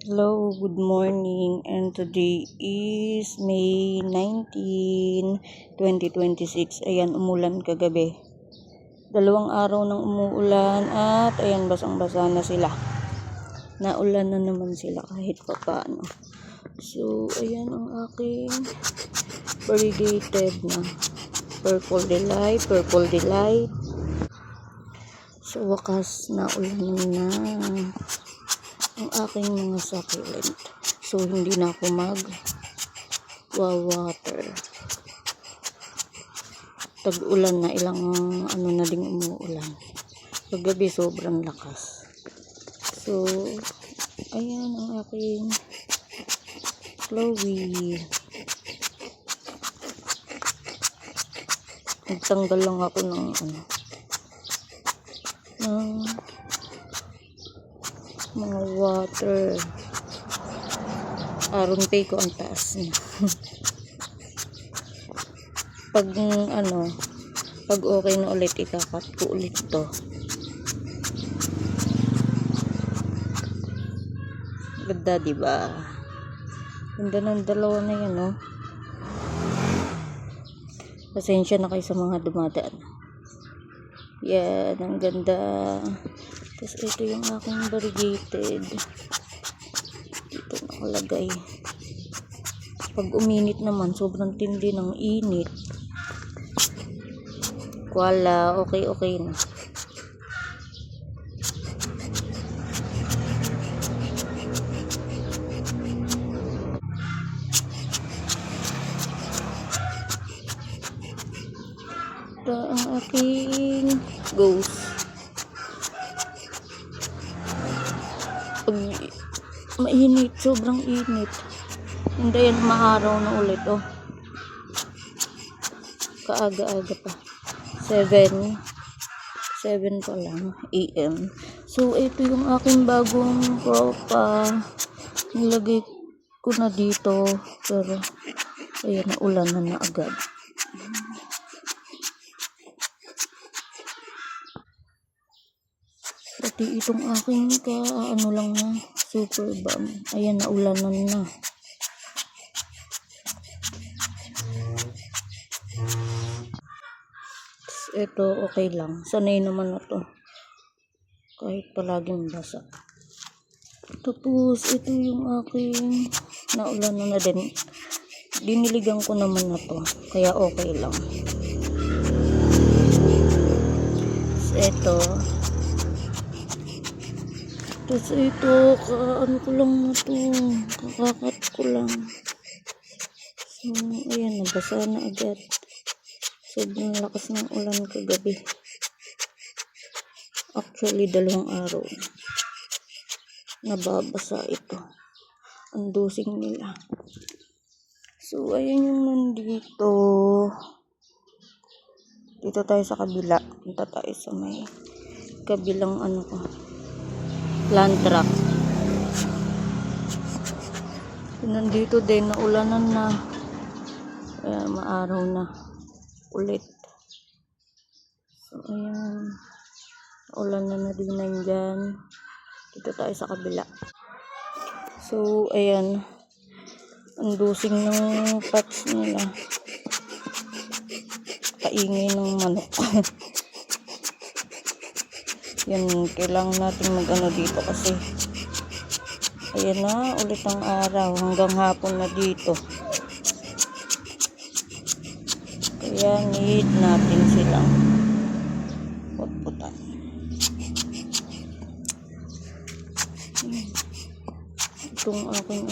Hello, good morning, and today is May 19, 2026. Ayan, umulan kagabi. 2 araw nang umuulan at ayan, basang-basa na sila. Naulan na naman sila kahit papaano. So, ayan ang aking variegated na purple delight. So, wakas naulan na ang aking mga succulent. So, hindi na ako mag-water. Tag-ulan na, ilang na ding umuulan. Paggabi, sobrang lakas. So, ayan ang aking Chloe. Nagtanggal lang ako ng mga water. Aron pay ko ang taas na. pag okay na ulit, ikakat ko ulit to. Ganda, diba? Ganda ng dalawa na yan, no? Pasensya na kayo sa mga dumadaan. Yan, ang ganda. Tapos ito yung aking variegated. Dito nakalagay. Pag uminit naman, sobrang tindi ng init. Wala, okay na. Ito ang aking ghost. Pag mainit, sobrang init. Hindi yan maaraw na ulit, oh. Kaaga-aga pa. 7 pa lang AM. So, ito yung aking bagong propa. Nilagay ko na dito. Pero, ayan, naulan na agad. Pati itong aking lang na super bomb. Ayan, naulanan na. Ito okay lang, sanay naman na to kahit palaging basa. Tapos ito yung aking naulan na din, diniligan ko naman na to, kaya okay lang. Tapos ito ko lang na to, kakakat ko lang. So ayan, nabasa na agad. Sobrang lakas ng ulan kagabi. Actually, 2 araw. Nababasa ito. Ang dosing nila. So, ayan yung nandito. Dito tayo sa kabila. Punta tayo sa may kabilang plant rack. Nandito din, naulanan na. Maaraw na ulit. So, ayan. Ulan na din nandyan. Dito tayo sa kabila. So, ayan. Ang dusing ng pots nila. Kaingay ng manok. Yan, kailangan natin dito kasi ayan na, ulit ang araw. Hanggang hapon na dito. Kaya need natin silang putputan. Itong aking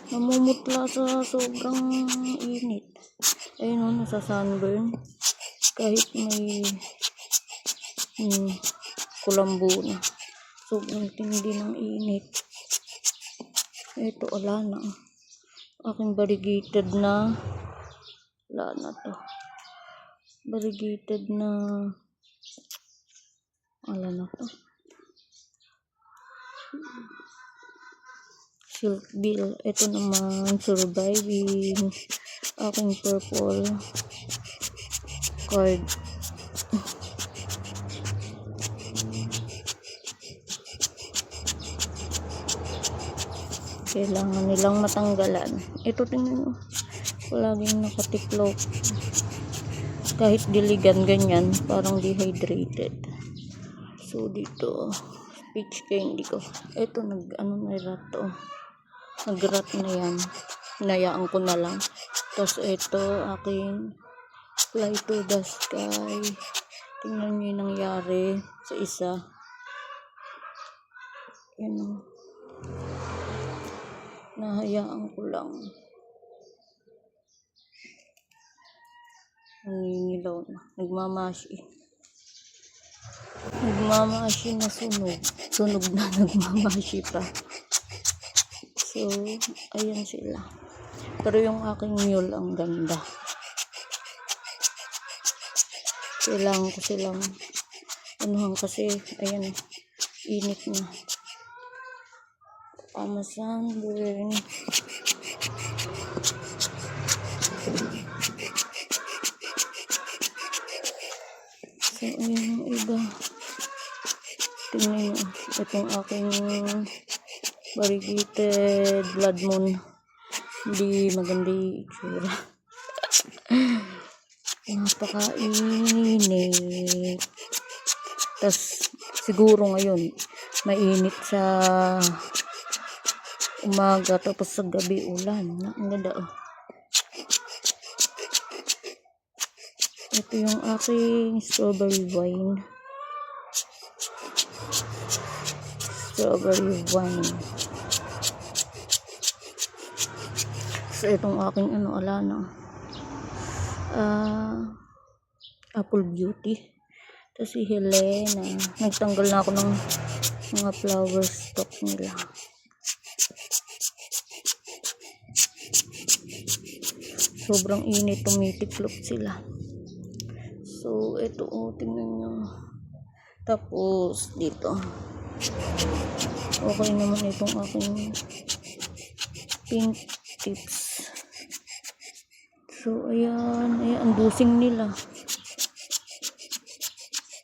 namumutla sa sobrang init. Ayun, nasa sunburn. Kahit may kulambo na. Sobrang tindi ng init. Ito, wala na. Aking variegated na wala na to. Variegated na wala na to. Silk bill. Ito naman, surviving. Aking purple card. Kailangan nilang matanggalan. Ito tingnan nyo. Palaging nakatiklop. Kahit diligan ganyan, parang dehydrated. So dito, peach candy ko. Ito nag-rat to. Nag-rat na yan. Hinayaan ko na lang. Tapos ito, aking fly to the sky. Tingnan nyo yung nangyari sa isa. Yan. Nahayaan ko lang. Naninilaw na. Nagmamashi. Nagmamashi na sunog. Sunog na nagmamashi pa. So, ayan sila. Pero yung aking mule ang ganda. Kailangan ko silang anuhan kasi, ayan, init na. Sunburn. So, ayan yung iba. Tingnan nyo. Itong aking variegated blood moon. Hindi maganda yung itsura. Napakainit. Tas siguro ngayon mainit sa umaga tapos sa gabi ulan. Ang ganda oh. Ito yung aking strawberry wine. Strawberry wine. So itong aking alana. Apple Beauty. Tapos si Helena. Nagtanggal na ako ng mga flower stock nila. Sobrang init, tumitiklop sila. So, ito tingnan nyo. Tapos, dito. Okay naman itong aking pink tips. So, ayan. Ayan, ang dosing nila.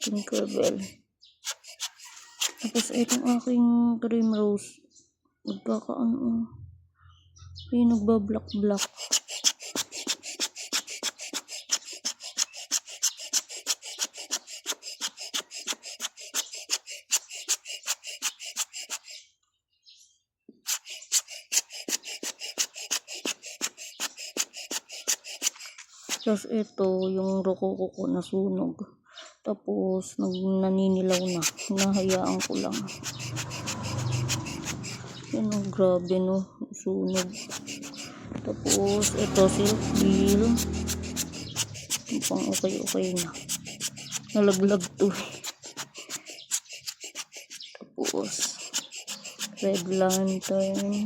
Tinkerbell. Tapos, itong aking cream rose. Magkakaano. Ay, nagbablock-block. Tapos ito, yung rokoko ko nasunog. Tapos, naninilaw na. Hinahayaan ko lang. Yan ang grabe no. Sunog. Tapos, ito silk bill. Pang okay na. Nalaglag to. Tapos, red lantern.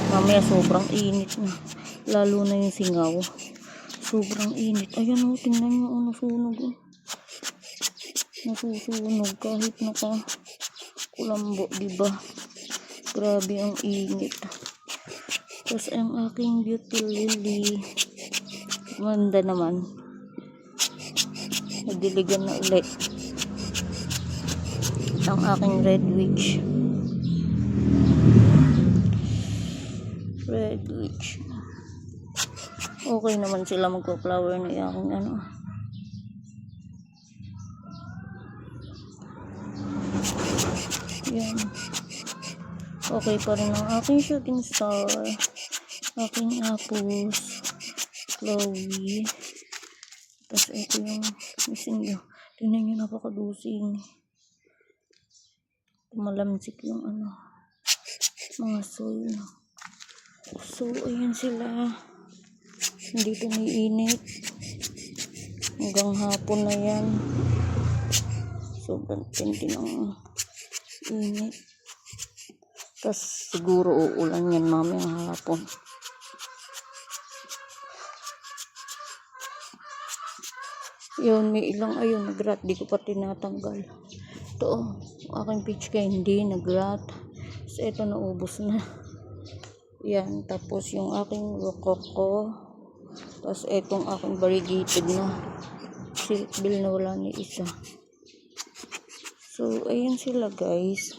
Mamaya sobrang init na. Lalo na yung singaw. Sobrang init. Ayan o, tingnan nyo. Nasunog o. Nasusunog kahit kulambo, diba? Grabe ang init. Tapos ang aking beauty lily. Ganda naman. Nadiligan na ulit. Ang aking red witch. Red witch. Okay naman sila magpa-flower na yung yan. Okay pa rin ang aking shooting star. Aking apples. Chloe. Tapos ito yung missing nyo. Tingnan nyo, napakadusing. Malamsik yung mga soil. So, ayan sila. Hindi tumiinit. Hanggang hapon na yan. Sobrang tindi ng init. Tapos siguro uulan yan mamayang hapon. Yun, may ilang ayun nagrat. Di ko pa tinatanggal. Ito, aking peach candy nagrat. So, ito naubos na. Yan, tapos yung aking rokoko. Tapos etong aking variegated na silk bill na wala ni isa. So, ayan sila guys.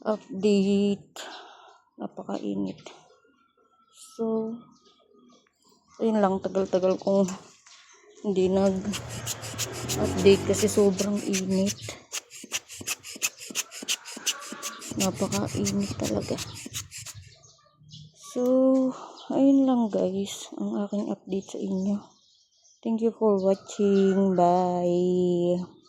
update. Napakainit. So, ayun lang, tagal-tagal kong hindi nag-update kasi sobrang init. Napakainit talaga. So, ayun lang guys, ang aking update sa inyo. Thank you for watching. Bye!